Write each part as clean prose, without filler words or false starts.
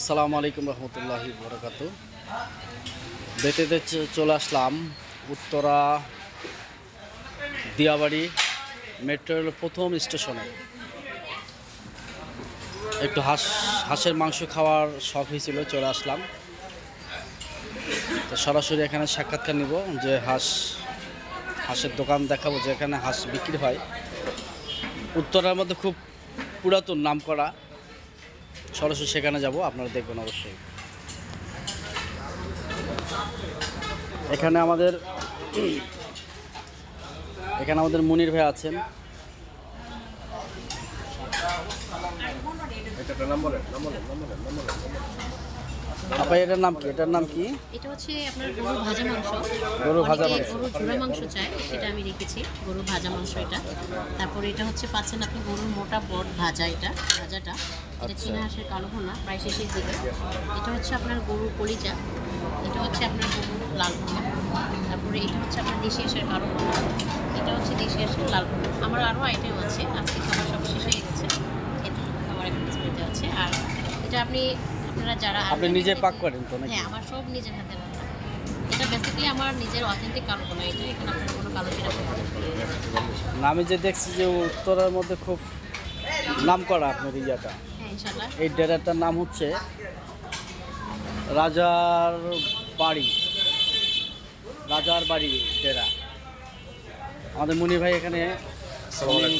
আসসালামু আলাইকুম রহমতুল্লাহি বরকাতু। দেখতে চলে আসলাম উত্তরা দিয়াবাড়ি মেট্রোর প্রথম স্টেশনে। একটু হাঁসের মাংস খাওয়ার শখ হয়েছিল, চলে আসলাম। তো সরাসরি এখানে সাক্ষাৎকার নিব, যে হাঁসের দোকান দেখাবো, যেখানে হাঁস বিক্রি হয়। উত্তরার মধ্যে খুব পুরাতন নাম করা, সরাসরি সেখানে যাব, আপনারা দেখবেন অবশ্যই। এখানে আমাদের মুনির ভাই আছেন। আপা, এটার নাম কি? এটা হচ্ছে আপনার গরুর ভাজা মাংস। গরুর ভাজা মাংস, গরুর ঝুরা মাংস চাই, সেটা আমি রেখেছি। গরুর ভাজা মাংস এটা। তারপরে এটা হচ্ছে পাচ্ছেন আপনি গরুর মোটা বট ভাজা, ভাজাটা এটা চীনা হাঁসের কালো ভুনা, প্রায় শেষের দিকে। এটা হচ্ছে আপনার গরুর কলিজা, এটা হচ্ছে আপনার গরুর লাল ভুনা। তারপরে এটা হচ্ছে আপনার দেশি হাঁসের কালো ভুনা, এটা হচ্ছে দেশি হাঁসের লাল ভুনা। আমার আরও আইটেম আছে, আজকে খাবার সব শেষ হয়ে গেছে, খাবার এখন ডিসপ্লেতে আছে। আর এটা আপনারা যারা আপনি নিজে পাক করেন তো নাকি? হ্যাঁ, আমার সব নিজের হাতে রান্না। এটা বেসিক্যালি আমার নিজের অথেন্টিক কালো ভুনা। এটা এখানে আপনারা কোনো কালো জিরা পাবেন না, আমি যে দেখছি যে উত্তরার মধ্যে খুব নাম করা আপনার ইয়াটা, হ্যাঁ, ইনশাআল্লাহ। এই ডেরাটার নাম হচ্ছে রাজার বাড়ি ডেরা। আমাদের মুনির ভাই এখানে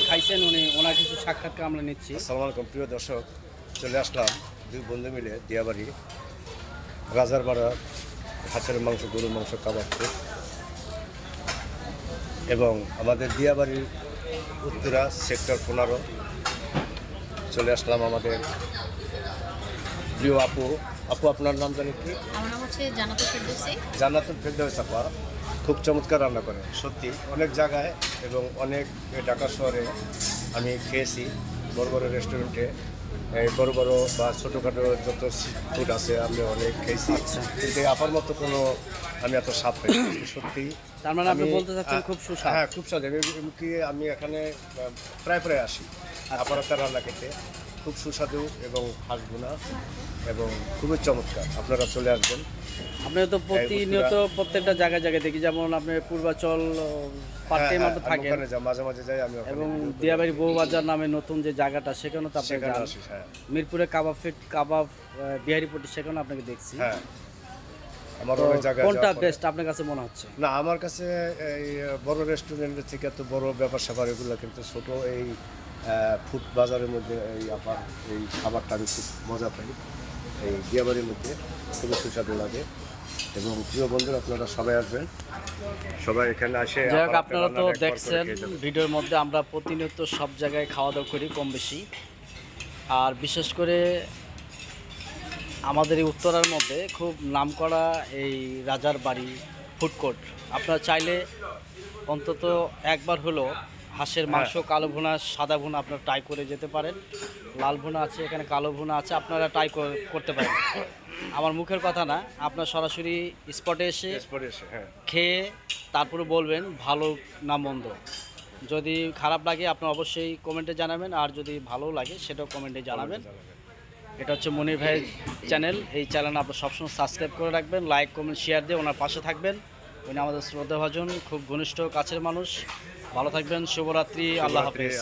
খাইছেন, ওনার কিছু সাক্ষাৎকার আমরা নিচ্ছি। আসসালামু আলাইকুম প্রিয় দর্শক, চলে আসলাম দুই বন্ধু মিলে দিয়াবাড়ি রাজার বাড়া হাঁসের মাংস, গরুর মাংস কাবাব এবং আমাদের দিয়াবাড়ির উত্তরা সেক্টর 15 চলে আসলাম। আমাদের প্রিয় আপু, আপনার নাম জানি কি? আমার নাম হচ্ছে জান্নাতুল ফেরদৌসী। জান্নাতুল ফেরদৌস আপা খুব চমৎকার রান্না করে, সত্যি। অনেক জায়গায় এবং অনেক ঢাকা শহরে আমি খেয়েছি, বড় বড় রেস্টুরেন্টে, বড় বড় বা ছোটোখাটো যত ফুড আছে আমি অনেক খেয়েছি, কিন্তু আপার মতো কোনো আমি এত স্বাদ পাই সত্যি। তার মানে আপনি বলতে চাচ্ছেন খুব সুস্বাদু? হ্যাঁ, খুব স্বাদ। এমনকি আমি এখানে প্রায় আসি আপার হাতের রান্না খেতে, খুব সুস্বাদু এবং হাঁস ভুনা এবং খুবই চমৎকার। আপনারা চলে আসবেন। আপনি তো প্রতিনিয়ত প্রত্যেকটা জায়গায় দেখি, যেমন আপনি পূর্বাচল পার্ট টাইম আপনি থাকেন, মাঝে মাঝে যাই আমি, এবং দিয়াবাড়ি বউবাজার নামে নতুন যে জায়গাটা, সেখানেও তো আপনি যান। মিরপুরে কাবাব বিহারিপট্টি, সেখানে আপনাকে দেখছি। হ্যাঁ, আমার অনেক জায়গায় কোনটা বেস্ট আপনার কাছে মনে হচ্ছে? না, আমার কাছে এই বড় রেস্টুরেন্টের থেকে এত বড় ব্যাপার স্যাপার এগুলো, কিন্তু ছোট এই ফুড বাজারের মধ্যে এই খাবারটা আমি খুব মজা পাই। এই দিয়াবাড়ির মধ্যে খুবই সুস্বাদু লাগে। এবং প্রিয় বন্ধুরা, আপনারা সবাই আসবেন, সবাই এখানে আসে। যাই হোক, আপনারা তো দেখছেন ভিডিওর মধ্যে, আমরা প্রতিনিয়ত সব জায়গায় খাওয়া দাওয়া করি কম বেশি। আর বিশেষ করে আমাদের এই উত্তরার মধ্যে খুব নামকরা এই রাজার বাড়ি ফুড কোর্ট। আপনারা চাইলে অন্তত একবার হলো হাঁসের মাংস, কালো ভুনা, সাদা ভুনা আপনারা ট্রাই করে যেতে পারেন। লাল ভুনা আছে, এখানে কালো ভুনা আছে, আপনারা ট্রাই করতে পারেন। আমার মুখের কথা না, আপনার সরাসরি স্পটে এসে খেয়ে তারপরে বলবেন ভালো না মন্দ। যদি খারাপ লাগে আপনার অবশ্যই কমেন্টে জানাবেন, আর যদি ভালো লাগে সেটাও কমেন্টে জানাবেন। এটা হচ্ছে মনির ভাইয়ের চ্যানেল। এই চ্যানেল আপনার সবসময় সাবস্ক্রাইব করে রাখবেন, লাইক কমেন্ট শেয়ার দিয়ে ওনার পাশে থাকবেন। উনি আমাদের শ্রদ্ধাভাজন, খুব ঘনিষ্ঠ কাছের মানুষ। ভালো থাকবেন, শুভরাত্রি, আল্লাহ হাফেজ।